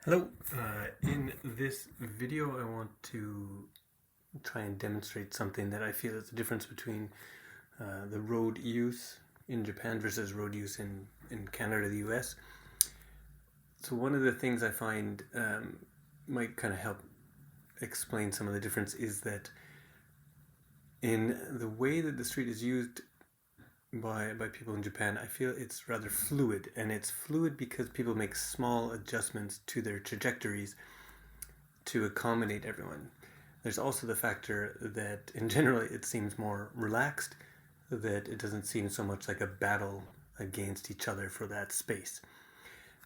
Hello. In this video, I want to try and demonstrate something that I feel is the difference between the road use in Japan versus road use in Canada or the US. So one of the things I find might kind of help explain some of the difference is that in the way that the street is used by people in Japan, I feel it's rather fluid, and it's fluid because people make small adjustments to their trajectories to accommodate everyone. There's also the factor that in general it seems more relaxed, that it doesn't seem so much like a battle against each other for that space.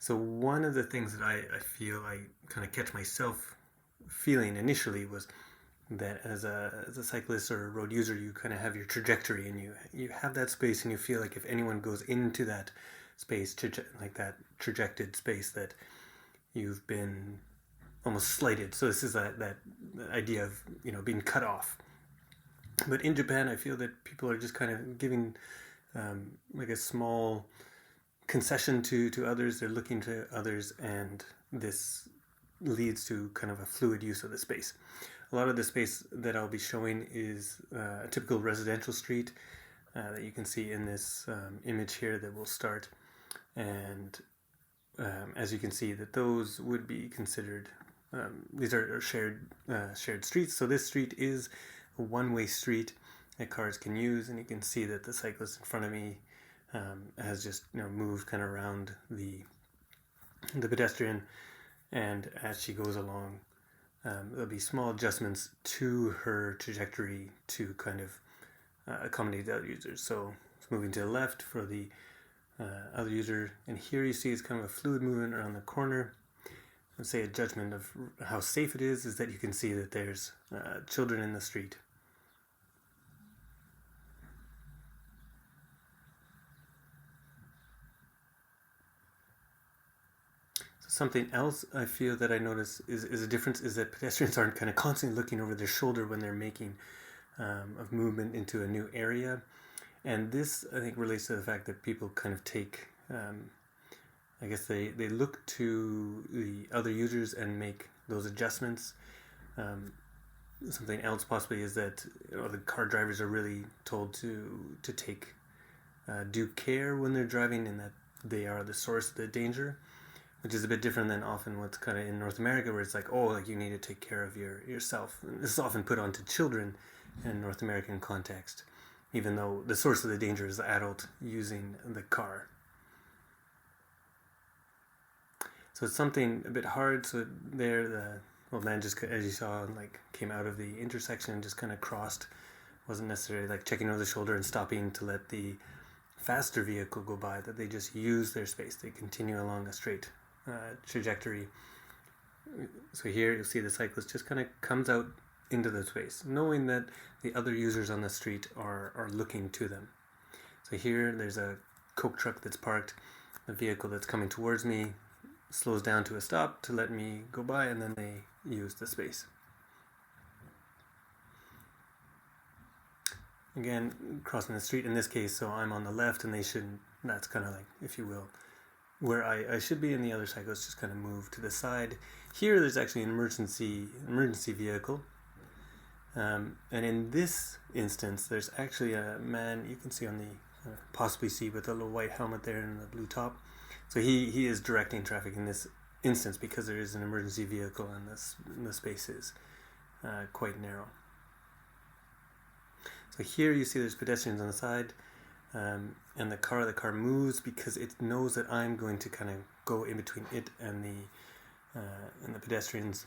So one of the things that I feel I kind of catch myself feeling initially was that as a cyclist or a road user, you kind of have your trajectory, and you have that space, and you feel like if anyone goes into that space, like that trajected space, that you've been almost slighted. So this is that idea of being cut off. But in Japan, I feel that people are just kind of giving like a small concession to others. They're looking to others, and this leads to kind of a fluid use of the space. A lot of the space that I'll be showing is a typical residential street that you can see in this image here that will start. And as you can see, that those would be considered, these are shared streets. So this street is a one-way street that cars can use, and you can see that the cyclist in front of me has just moved kind of around the pedestrian, and as she goes along, there'll be small adjustments to her trajectory to kind of accommodate the other users. So it's moving to the left for the other user, and here you see it's kind of a fluid movement around the corner. Let's say a judgment of how safe it is that you can see that there's children in the street. Something else I feel that I notice is a difference is that pedestrians aren't kind of constantly looking over their shoulder when they're making of movement into a new area. And this, I think, relates to the fact that people kind of take, I guess they look to the other users and make those adjustments. Something else possibly is that the car drivers are really told to take due care when they're driving, and that they are the source of the danger, which is a bit different than often what's kind of in North America, where it's like, oh, like you need to take care of yourself. And this is often put onto children in North American context, even though the source of the danger is the adult using the car. So it's something a bit hard. So there, the old man just, as you saw, like came out of the intersection and just kind of crossed. Wasn't necessarily like checking over the shoulder and stopping to let the faster vehicle go by. That they just use their space. They continue along a straight trajectory. So here you'll see the cyclist just kind of comes out into the space, knowing that the other users on the street are looking to them. So here there's a Coke truck that's parked. The vehicle that's coming towards me slows down to a stop to let me go by, and then they use the space. Again, crossing the street in this case, so I'm on the left and they shouldn't, that's kind of like, if you will, where I should be, and the other cyclists just kind of move to the side. Here there's actually an emergency vehicle. And in this instance, there's actually a man you can see on the, possibly see with a little white helmet there and the blue top. So he is directing traffic in this instance because there is an emergency vehicle and the space is quite narrow. So here you see there's pedestrians on the side, and the car moves because it knows that I'm going to kind of go in between it and the pedestrians,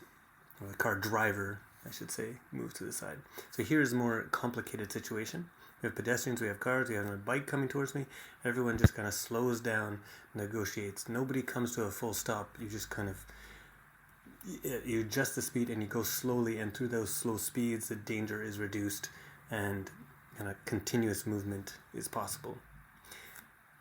or the car driver, I should say, move to the side. So here's a more complicated situation. We have pedestrians, we have cars, we have a bike coming towards me. Everyone just kind of slows down, negotiates. Nobody comes to a full stop. You just kind of, you adjust the speed and you go slowly, and through those slow speeds, the danger is reduced and kind of continuous movement is possible.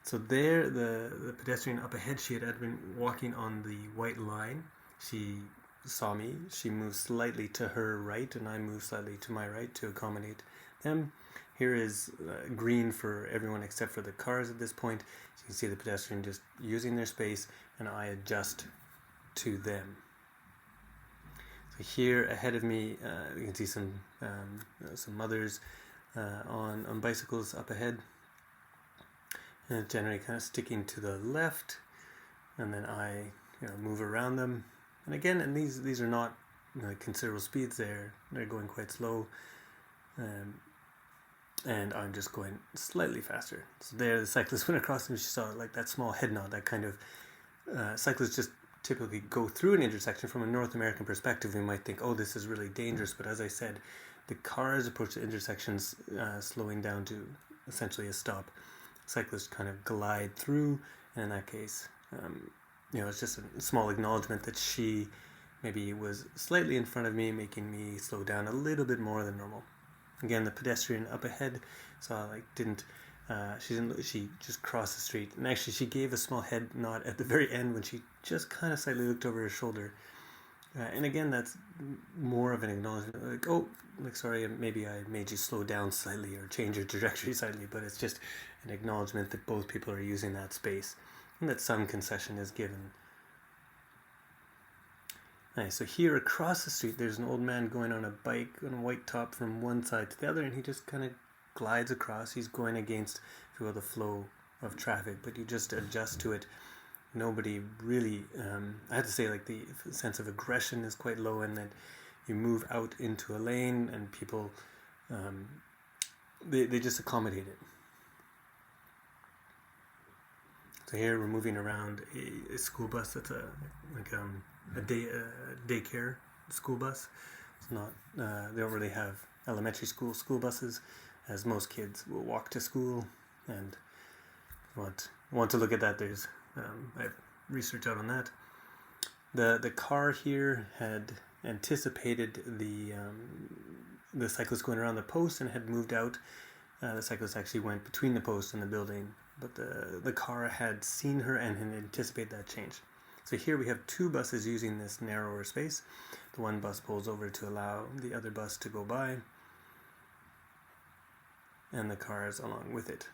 So there, the pedestrian up ahead, she had been walking on the white line. She saw me. She moved slightly to her right, and I moved slightly to my right to accommodate them. Here is green for everyone except for the cars at this point. So you can see the pedestrian just using their space, and I adjust to them. So here ahead of me, you can see some mothers on bicycles up ahead, and it's generally kind of sticking to the left, and then I move around them. And again, and these are not considerable speeds. They're going quite slow, and I'm just going slightly faster. So there, the cyclist went across, and she saw like that small head nod. That kind of cyclists just typically go through an intersection. From a North American perspective, we might think, oh, this is really dangerous. But as I said, the cars approach the intersections slowing down to essentially a stop. Cyclists kind of glide through, and in that case, it's just a small acknowledgement that she maybe was slightly in front of me, making me slow down a little bit more than normal. Again, the pedestrian up ahead she just crossed the street, and actually she gave a small head nod at the very end when she just kind of slightly looked over her shoulder. And again, that's more of an acknowledgement, like, oh, like, sorry, maybe I made you slow down slightly or change your trajectory slightly, but it's just an acknowledgement that both people are using that space and that some concession is given. Nice. So here across the street, there's an old man going on a bike on a white top from one side to the other, and he just kind of glides across. He's going against, if you will, the flow of traffic, but you just adjust to it. Nobody really, I have to say, like, the sense of aggression is quite low, and then you move out into a lane, and people, they just accommodate it. So here we're moving around a school bus that's a daycare school bus. It's not, they don't really have elementary school buses, as most kids will walk to school. And if you want to look at that, there's I have research out on that. The car here had anticipated the cyclist going around the post and had moved out. The cyclist actually went between the post and the building, but the car had seen her and had anticipated that change. So here we have two buses using this narrower space. The one bus pulls over to allow the other bus to go by, and the cars along with it.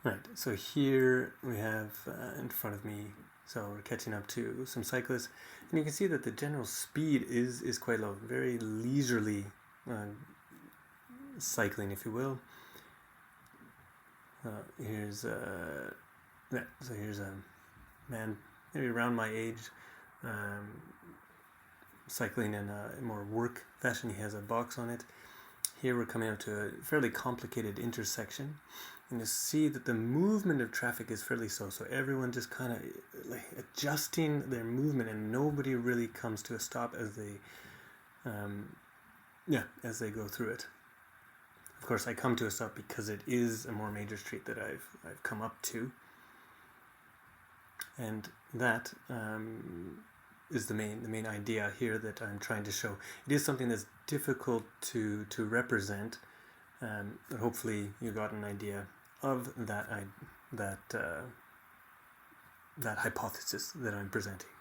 Right, so here we have in front of me, so we're catching up to some cyclists, and you can see that the general speed is quite low, very leisurely cycling, if you will. Here's a man maybe around my age, cycling in a more work fashion. He has a box on it. Here we're coming up to a fairly complicated intersection, and you see that the movement of traffic is fairly slow. So everyone just kind of like adjusting their movement, and nobody really comes to a stop as they go through it. Of course, I come to a stop because it is a more major street that I've come up to, and that is the main idea here that I'm trying to show. It is something that's difficult to represent, but hopefully you got an idea of that hypothesis that I'm presenting.